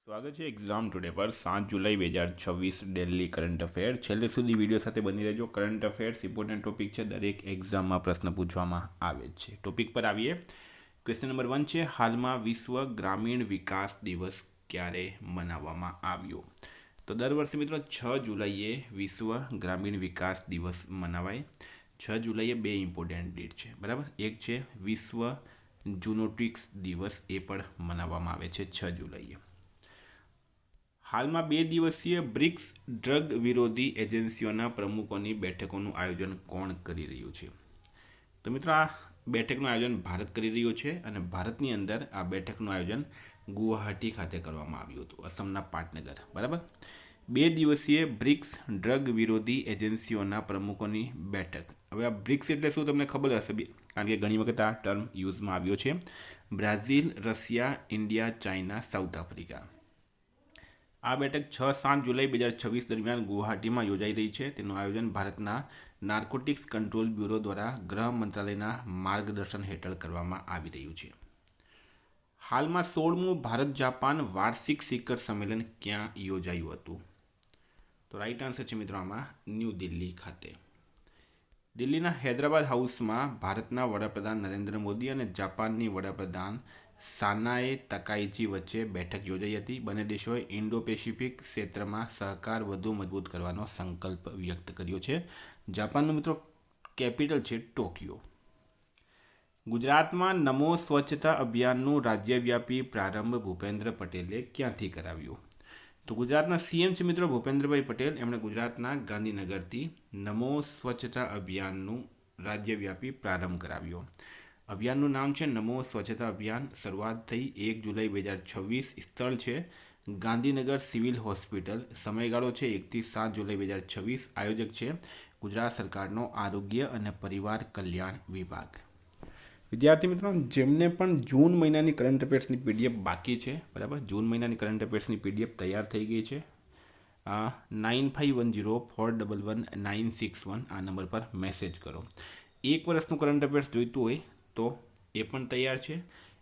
સ્વાગત છે exam today પર 7 જુલાઈ 2026 દિલ્હી કરંટ અફેર છેલ્લે સુધી વિડીયો સાથે બની રહેજો. કરંટ અફેર્સ ઇમ્પોર્ટન્ટ ટોપિક છે, દરેક એક્ઝામમાં પ્રશ્ન પૂછવામાં આવે છે. ટોપિક પર આવીએ. ક્વેશ્ચન નંબર 1 છે, હાલમાં વિશ્વ ગ્રામીણ વિકાસ દિવસ ક્યારે મનાવવામાં આવ્યો? તો દર વર્ષે મિત્રો 6 જુલાઈએ વિશ્વ ગ્રામીણ વિકાસ દિવસ મનાવાય. 6 જુલાઈએ બે ઇમ્પોર્ટન્ટ ડેટ છે, બરાબર. એક છે વિશ્વ જુનોટિક્સ દિવસ, એ પણ મનાવવામાં આવે છે 6 જુલાઈએ. હાલમાં 2 દિવસીય બ્રિક્સ ડ્રગ વિરોધી એજન્સીઓના પ્રમુખોની બેઠકોનું આયોજન કોણ કરી રહ્યું છે? તો મિત્રો આ બેઠકનું આયોજન ભારત કરી રહ્યું છે અને ભારતની અંદર આ બેઠકનું આયોજન ગુવાહાટી ખાતે કરવામાં આવ્યું હતું, અસમના પાટનગર, બરાબર. 2 દિવસીય બ્રિક્સ ડ્રગ વિરોધી એજન્સીઓના પ્રમુખોની બેઠક. હવે આ બ્રિક્સ એટલે શું તમને ખબર હશે, કારણ કે ઘણી વખત આ ટર્મ યુઝમાં આવ્યો છે. Brazil, Russia, India, China, south Africa. આ બેઠક 6-7 જુલાઈ 2026 દરમિયાન ગુવાહાટીમાં યોજાઈ રહી છે. તેનું આયોજન ભારતના નાર્કોટિક્સ કંટ્રોલ બ્યુરો દ્વારા ગૃહ મંત્રાલયના માર્ગદર્શન હેઠળ કરવામાં આવી રહ્યું છે. હાલમાં 16મું ભારત જાપાન વાર્ષિક શિખર સંમેલન ક્યાં યોજાયું હતું? તો રાઈટ આન્સર છે મિત્રો આમાં ન્યૂ દિલ્હી ખાતે. દિલ્હીના હૈદરાબાદ હાઉસમાં ભારતના વડાપ્રધાન નરેન્દ્ર મોદી અને જાપાનની વડાપ્રધાન સાનાએ તકાઇચી વચ્ચે બેઠક યોજાઈ હતી. બંને દેશોએ ઇન્ડો પેસિફિક ક્ષેત્રમાં સહકાર વધુ મજબૂત કરવાનો સંકલ્પ વ્યક્ત કર્યો છે. જાપાનનું મિત્રો કેપિટલ છે ટોક્યો. ગુજરાતમાં નમો સ્વચ્છતા અભિયાનનું રાજ્યવ્યાપી પ્રારંભ ભૂપેન્દ્ર પટેલે ક્યાંથી કરાવ્યો? તો ગુજરાતના સીએમ છે મિત્રો ભૂપેન્દ્રભાઈ પટેલ. એમણે ગુજરાતના ગાંધીનગરથી નમો સ્વચ્છતા અભિયાનનું રાજ્યવ્યાપી પ્રારંભ કરાવ્યો. અભિયાનનું નામ છે નમો સ્વચ્છતા અભિયાન. શરૂઆત થઈ 1 જુલાઈ 2026. સ્થળ છે ગાંધીનગર સિવિલ હોસ્પિટલ. સમયગાળો છે 1 થી 7 જુલાઈ 2026. આયોજક છે ગુજરાત સરકારનો આરોગ્ય અને પરિવાર કલ્યાણ વિભાગ. વિદ્યાર્થી મિત્રો, જેમને પણ જૂન મહિનાની કરંટ અફેર્સની પીડીએફ બાકી છે, બરાબર, જૂન મહિનાની કરંટ અફેર્સની પીડીએફ તૈયાર થઈ ગઈ છે. 9510411961 આ નંબર પર મેસેજ કરો. 1 વર્ષનું કરંટ અફેર્સ જોઈતું હોય તો એ પણ તૈયાર છે.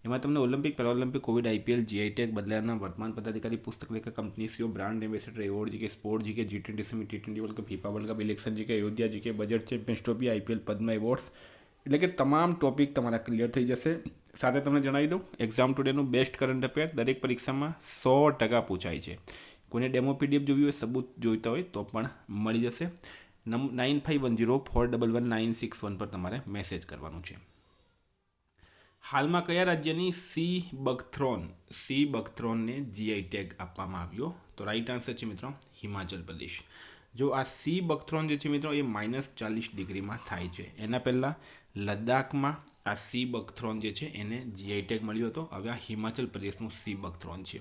એમાં તમને ઓલિમ્પિક, પેરાઓલિમ્પિક, કોવિડ, આઈપીએલ, જીઆઈટેક, બદલાના વર્તમાન પદાધિકારી, પુસ્તક લેખક, company CEO, brand ambassador, award GK, sport GK, G20 summit, T20 world cup, FIFA world cup, election GK, Ayodhya GK, budget champions trophy, IPL, Padma awards, એટલે કે તમામ ટોપિક તમારા ક્લિયર થઈ જશે. સાથે તમને જણાવી દઉં, એક્ઝામ ટુડેનું બેસ્ટ કરંટ અફેર દરેક પરીક્ષામાં 100% પૂછાય છે. કોઈને ડેમો પીડીએફ જોવી હોય, સબૂત જોઈતા હોય તો પણ મળી જશે. 9510411961 પર તમારે મેસેજ કરવાનું છે. હાલમાં કયા રાજ્યની સી બકથ્રોનને જીઆઈ ટેગ આપવામાં આવ્યો? તો રાઈટ આન્સર છે મિત્રો હિમાચલ પ્રદેશ. જો આ સી બકથ્રોન જે છે મિત્રો એ -40 ડિગ્રીમાં થાય છે. એના પહેલાં લદ્દાખમાં આ સી બકથ્રોન જે છે એને જીઆઈ ટેગ મળ્યો હતો. હવે આ હિમાચલ પ્રદેશનું સી બકથ્રોન છે.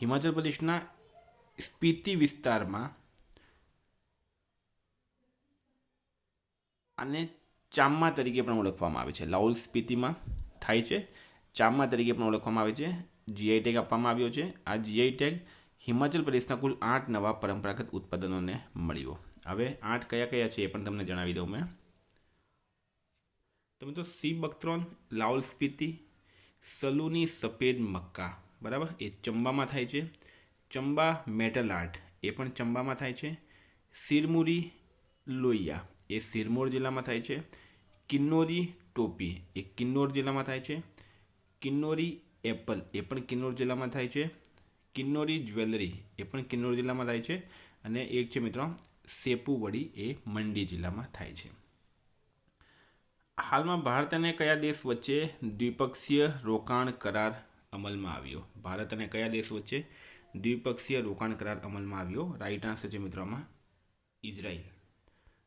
હિમાચલ પ્રદેશના સ્પીતિ વિસ્તારમાં આને ચામ્મા તરીકે પણ ઓળખવામાં આવે છે. લાહૌલ સ્પીતિમાં થાય છે, ચામ્મા તરીકે પણ ઓળખવામાં આવે છે. જીઆઈ ટેગ આપવામાં આવ્યો છે. આ જીઆઈ ટેગ હિમાચલ પ્રદેશના કુલ 8 નવા પરંપરાગત ઉત્પાદનોને મળ્યો. હવે 8 કયા કયા છે એ પણ તમને જણાવી દઉં મેં. તો મિત્રો સી બકથ્રોન, લાહૌલ સ્પીતિ, સલુની સફેદ મક્કા, બરાબર, એ ચંબામાં થાય છે. ચંબા મેટલ આર્ટ એ પણ ચંબામાં થાય છે. સિરમુરી લોહિયા એ સિરમોર જિલ્લામાં થાય છે. કિન્નોરી ટોપી એ કિન્નોર જિલ્લામાં થાય છે. કિન્નોરી એપલ એ પણ કિન્નોર જિલ્લામાં થાય છે. કિન્નોરી જ્વેલરી એ પણ કિન્નોર જિલ્લામાં થાય છે. અને એક છે મિત્રો સેપુવડી, એ મંડી જિલ્લામાં થાય છે. હાલમાં ભારત અને કયા દેશ વચ્ચે દ્વિપક્ષીય રોકાણ કરાર અમલમાં આવ્યો? ભારત અને કયા દેશ વચ્ચે દ્વિપક્ષીય રોકાણ કરાર અમલમાં આવ્યો? રાઈટ આન્સર છે મિત્રો આમાં ઇઝરાઇલ.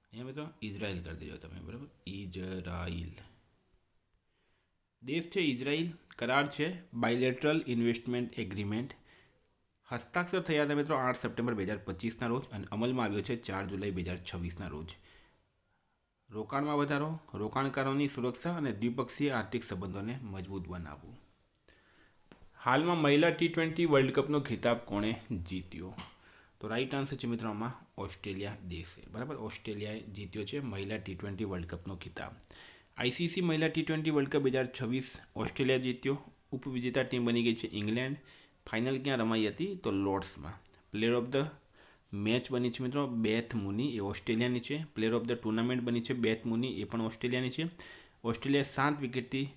અહીંયા મિત્રો ઇઝરાઇલ કરી દેજો તમે, બરાબર, ઇઝરાઇલ દેશ છે ઇઝરાઇલ. કરાર છે બાયલેટરલ ઇન્વેસ્ટમેન્ટ એગ્રીમેન્ટ. હસ્તાક્ષર થયા હતા મિત્રો 8 સપ્ટેમ્બર 2025ના રોજ અને અમલમાં આવ્યો છે 4 જુલાઈ 2026ના રોજ. રોકાણમાં વધારો, રોકાણકારોની સુરક્ષા અને દ્વિપક્ષીય આર્થિક સંબંધોને મજબૂત બનાવવું. હાલમાં મહિલા T20 વર્લ્ડ કપનો ખિતાબ કોણે જીત્યો? તો રાઈટ આન્સર છે મિત્રો આમાં ઓસ્ટ્રેલિયા દેશે, બરાબર. ઓસ્ટ્રેલિયાએ જીત્યો છે મહિલા T20 વર્લ્ડ કપનો ખિતાબ. આઈસીસી મહિલા T20 વર્લ્ડ કપ 2026 ઓસ્ટ્રેલિયા જીત્યો. ઉપવિજેતા ટીમ બની ગઈ છે ઇંગ્લેન્ડ. ફાઇનલ ક્યાં રમાઈ હતી? તો લોર્ડ્સમાં. પ્લેયર ઓફ ધ મેચ બની છે મિત્રો બેથ મુની, એ ઓસ્ટ્રેલિયાની છે. પ્લેયર ઓફ ધ ટુર્નામેન્ટ બની છે બેથ મુની, એ પણ ઓસ્ટ્રેલિયાની છે. ઓસ્ટ્રેલિયાએ 7 વિકેટથી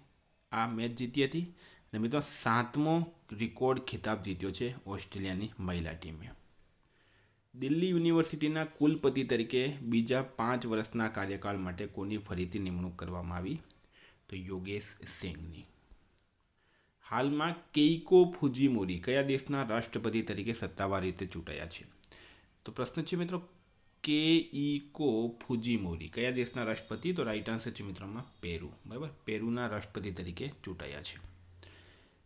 આ મેચ જીતી હતી અને મિત્રો 7મો રેકોર્ડ ખિતાબ જીત્યો છે ઓસ્ટ્રેલિયાની મહિલા ટીમે. દિલ્હી યુનિવર્સિટીના કુલપતિ તરીકે બીજા 5 વર્ષના કાર્યકાળ માટે કોની ફરીથી નિમણૂક કરવામાં આવી? તો યોગેશ સિંઘની. હાલમાં કેઇકો ફુજીમોરી કયા દેશના રાષ્ટ્રપતિ તરીકે સત્તાવાર રીતે ચૂંટાયા છે? તો પ્રશ્ન છે મિત્રો કેઇકો ફુજીમોરી કયા દેશના રાષ્ટ્રપતિ? તો રાઈટ આન્સર છે મિત્રોમાં પેરુ. બરાબર, પેરુના રાષ્ટ્રપતિ તરીકે ચૂંટાયા છે.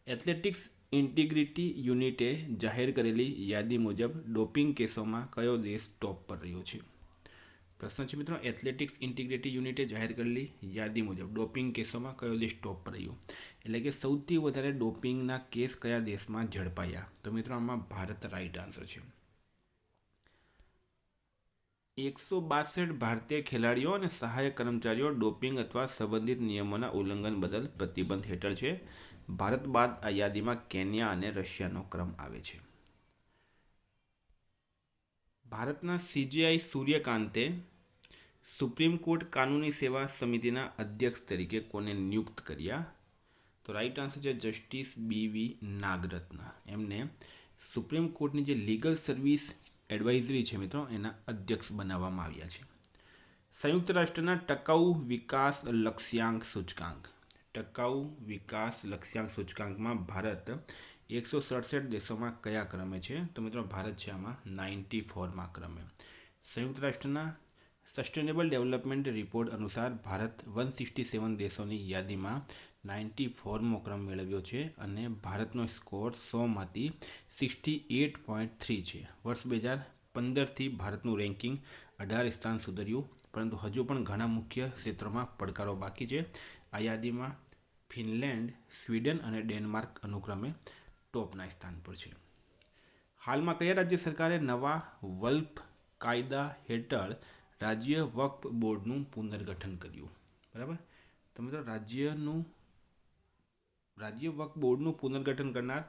એથ્લેટિક્સ ઇન્ટિગ્રિટી યુનિટે જાહેર કરેલી યાદી મુજબ ડોપિંગ કેસોમાં કયો દેશ ટોપ પર રહ્યો છે? પ્રશ્ન છે મિત્રો એથ્લેટિક્સ ઇન્ટિગ્રિટી યુનિટે જાહેર કરેલી યાદી મુજબ ડોપિંગ કેસોમાં કયો દેશ ટોપ પર રહ્યો? એટલે કે સૌથી વધારે ડોપિંગના કેસ કયા દેશમાં ઝડપાયા? તો મિત્રો આમાં ભારત રાઈટ આન્સર છે. 162 ભારતીય ખેલાડીઓ અને સહાયક કર્મચારીઓ ડોપિંગ અથવા સંબંધિત નિયમોના ઉલ્લંઘન બદલ પ્રતિબંધ હેઠળ છે. ભારત બાદ આ યાદીમાં કેન્યા અને રશિયાનો ક્રમ આવે છે. ભારતના સીજેઆઈ સૂર્યકાંતે સુપ્રીમ કોર્ટ કાનૂની સેવા સમિતિના અધ્યક્ષ તરીકે કોને નિયુક્ત કર્યા? તો રાઈટ આન્સર છે જસ્ટિસ BV નાગરત્ન. એમને સુપ્રીમ કોર્ટની જે લીગલ સર્વિસ એડવાઇઝરી છે મિત્રો એના અધ્યક્ષ બનાવવામાં આવ્યા છે. સંયુક્ત રાષ્ટ્રના ટકાઉ વિકાસ લક્ષ્યાંક સૂચકાંક, ટકાઉ વિકાસ લક્ષ્યાંક સૂચકાંકમાં ભારત 167 દેશોમાં કયા ક્રમે છે? તો મિત્રો ભારત છે આમાં 94માં ક્રમે. સંયુક્ત રાષ્ટ્રના સસ્ટેનેબલ ડેવલપમેન્ટ રિપોર્ટ અનુસાર ભારત 167 દેશોની યાદીમાં 94મો ક્રમ મેળવ્યો છે અને ભારતનો સ્કોર 100માંથી 68.3 છે. વર્ષ 2015થી ભારતનું રેન્કિંગ 18 સ્થાન સુધર્યું, પરંતુ હજુ પણ ઘણા મુખ્ય ક્ષેત્રોમાં પડકારો બાકી છે. આ યાદીમાં ફિનલેન્ડ, સ્વીડન અને ડેનમાર્ક અનુક્રમે ટોપના સ્થાન પર છે. હાલમાં કયા રાજ્ય સરકારે નવા વલ્ફ કાયદા હેઠળ રાજ્ય વક્ફ બોર્ડનું પુનર્ગઠન કર્યું? બરાબર, તો મિત્રો રાજ્ય વક્ફ બોર્ડનું પુનર્ગઠન કરનાર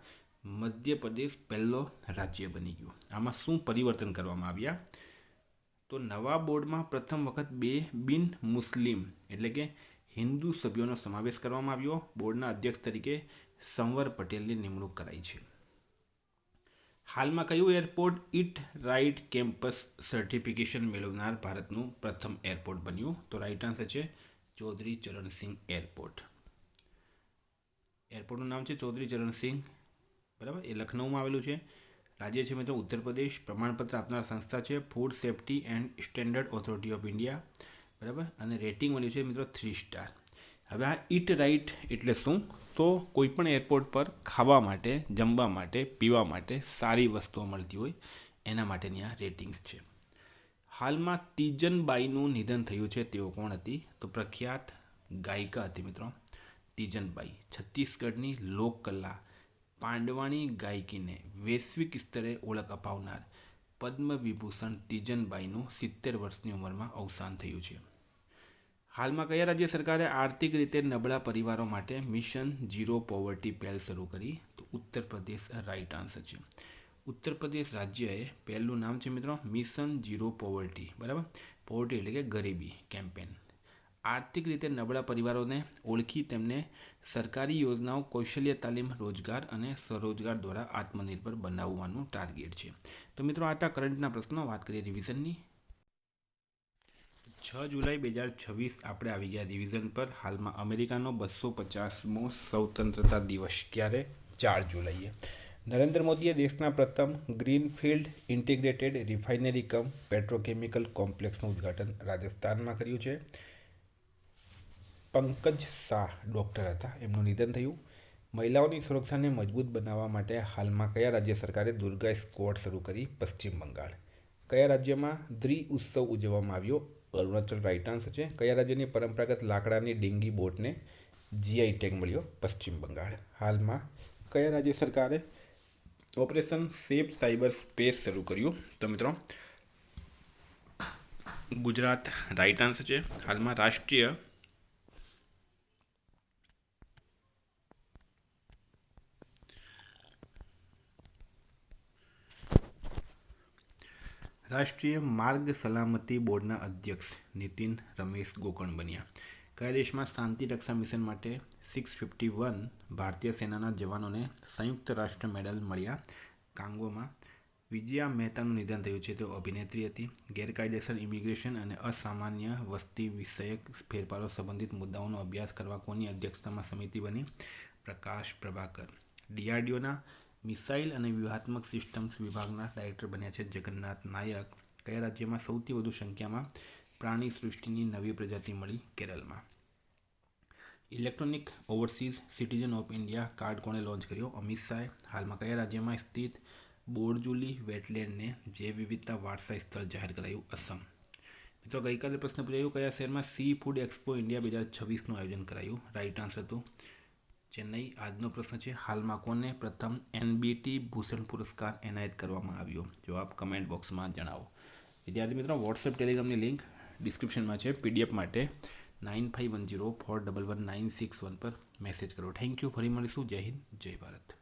મધ્યપ્રદેશ પહેલો રાજ્ય બની ગયું. આમાં શું પરિવર્તન કરવામાં આવ્યા? તો નવા બોર્ડમાં પ્રથમ વખત 2 બિન મુસ્લિમ એટલે કે હિન્દુ સભ્યોનો સમાવેશ કરવામાં આવ્યો. બોર્ડના અધ્યક્ષ તરીકે સંવર પટેલની નિમણૂક કરાઈ છે. હાલમાં કયું airport eat right campus certification મેળવનાર ભારતનું પ્રથમ એરપોર્ટ બન્યું? તો રાઈટ આન્સર છે ચૌધરી ચરણસિંહ એરપોર્ટ. એરપોર્ટનું નામ છે ચૌધરી ચરણસિંહ. બરાબર, એ લખનઉમાં આવેલું છે. રાજ્ય છે મિત્રો ઉત્તર પ્રદેશ. પ્રમાણપત્ર આપનાર સંસ્થા છે food safety and standard authority of India. બરાબર, અને રેટિંગ મળ્યું છે મિત્રો 3 સ્ટાર. હવે આ ઇટ રાઇટ એટલે શું? તો કોઈપણ એરપોર્ટ પર ખાવા માટે, જમવા માટે, પીવા માટે સારી વસ્તુઓ મળતી હોય એના માટેની આ રેટિંગ્સ છે. હાલમાં તીજનબાઈનું નિધન થયું છે, તેઓ કોણ હતી? તો પ્રખ્યાત ગાયિકા હતી મિત્રો તીજનબાઈ. છત્તીસગઢની લોકકલા પાંડવાણી ગાયકીને વૈશ્વિક સ્તરે ઓળખ અપાવનાર પદ્મ વિભૂષણ તીજનબાઈનું 70 વર્ષની ઉંમરમાં અવસાન થયું છે. હાલમાં કયા રાજ્ય સરકારે આર્થિક રીતે નબળા પરિવારો માટે મિશન ઝીરો પોવર્ટી પહેલ શરૂ કરી? તો ઉત્તર પ્રદેશ રાઈટ આન્સર છે. ઉત્તર પ્રદેશ રાજ્યએ પહેલું નામ છે મિત્રો મિશન ઝીરો પોવર્ટી. બરાબર, પોવર્ટી એટલે કે ગરીબી કેમ્પેન. આર્થિક રીતે નબળા પરિવારોને ઓળખી તેમને સરકારી યોજનાઓ, કૌશલ્ય તાલીમ, રોજગાર અને સ્વરોજગાર દ્વારા આત્મનિર્ભર બનાવવાનું ટાર્ગેટ છે. તો મિત્રો આ હતા કરંટના પ્રશ્નો. વાત કરીએ રિવિઝનની. 6 જુલાઈ 2026 આપણે આવી ગયા રિવિઝન પર. હાલમાં અમેરિકાનો 250મો સ્વતંત્રતા દિવસ ક્યારે? 4 જુલાઈએ. નરેન્દ્ર મોદીએ દેશના પ્રથમ ગ્રીનફિલ્ડ ઇન્ટિગ્રેટેડ રિફાઇનરી કમ પેટ્રોકેમિકલ કોમ્પ્લેક્સનું ઉદ્ઘાટન રાજસ્થાનમાં કર્યું છે. પંકજ શાહ ડૉક્ટર હતા, એમનું નિધન થયું. મહિલાઓની સુરક્ષાને મજબૂત બનાવવા માટે હાલમાં કયા રાજ્ય સરકારે દુર્ગા સ્ક્વોડ શરૂ કરી? પશ્ચિમ બંગાળ. કયા રાજ્યમાં દ્વિ ઉત્સવ ઉજવવામાં આવ્યો? અરુણાચલ રાઈટ આન્સર છે. કયા રાજ્યની પરંપરાગત લાકડાની ડીંગી બોટને GI ટેગ મળ્યો? પશ્ચિમ બંગાળ. હાલમાં કયા રાજ્ય સરકારે ઓપરેશન સેફ સાયબર સ્પેસ શરૂ કર્યું? તો મિત્રો ગુજરાત રાઈટ આન્સર છે. હાલમાં રાષ્ટ્રીય રાષ્ટ્રીય માર્ગ સલામતી બોર્ડના અધ્યક્ષ નીતિન રમેશ ગોકર્ણ બન્યા. કયા દેશમાં શાંતિ રક્ષા મિશન માટે 651 ભારતીય સેનાના જવાનોને સંયુક્ત રાષ્ટ્ર મેડલ મળ્યા. કાંગોમાં વિજયા મહેતાનું નિધન થયું છે. તેઓ અભિનેત્રી હતી. ગેરકાયદેસર ઇમિગ્રેશન અને અસામાન્ય વસ્તી વિષયક ફેરફારો સંબંધિત મુદ્દાઓનો અભ્યાસ કરવા કોની અધ્યક્ષતામાં સમિતિ બની? પ્રકાશ પ્રભાકર. ડીઆરડીઓના મિસાઇલ અને વ્યૂહાત્મક સિસ્ટમ્સ વિભાગના ડાયરેક્ટર બન્યા છે જગન્નાથ નાયક. કયા રાજ્યમાં સૌથી વધુ સંખ્યામાં પ્રાણી સૃષ્ટિની નવી પ્રજાતિ મળી? કેરળમાં. Electronic overseas citizen of India card કોણે લોન્ચ કર્યો? અમિત શાહે. હાલમાં કયા રાજ્યમાં સ્થિત બોરજુલી વેટલેન્ડને જૈવ વિવિધતા વારસાઈ સ્થળ જાહેર કરાયું? અસમ. મિત્રો ગઈકાલે પ્રશ્ન પૂછાયો કયા શહેરમાં સી ફૂડ એક્સપો ઇન્ડિયા 2026નું આયોજન કરાયું? રાઇટ આન્સર હતું ચેન્નઈ. આજનો પ્રશ્ન છે હાલમાં કોને પ્રથમ એનબીટી ભૂષણ પુરસ્કાર એનાયત કરવામાં આવ્યો? જવાબ કમેન્ટ બોક્સમાં જણાવો. વિદ્યાર્થી મિત્રો વોટ્સએપ ટેલિગ્રામની લિંક ડિસ્ક્રિપ્શનમાં છે. પીડીએફ માટે 9510411961 પર મેસેજ કરો. Thank you. ફરી મળીશું. જય હિન્દ, જય ભારત.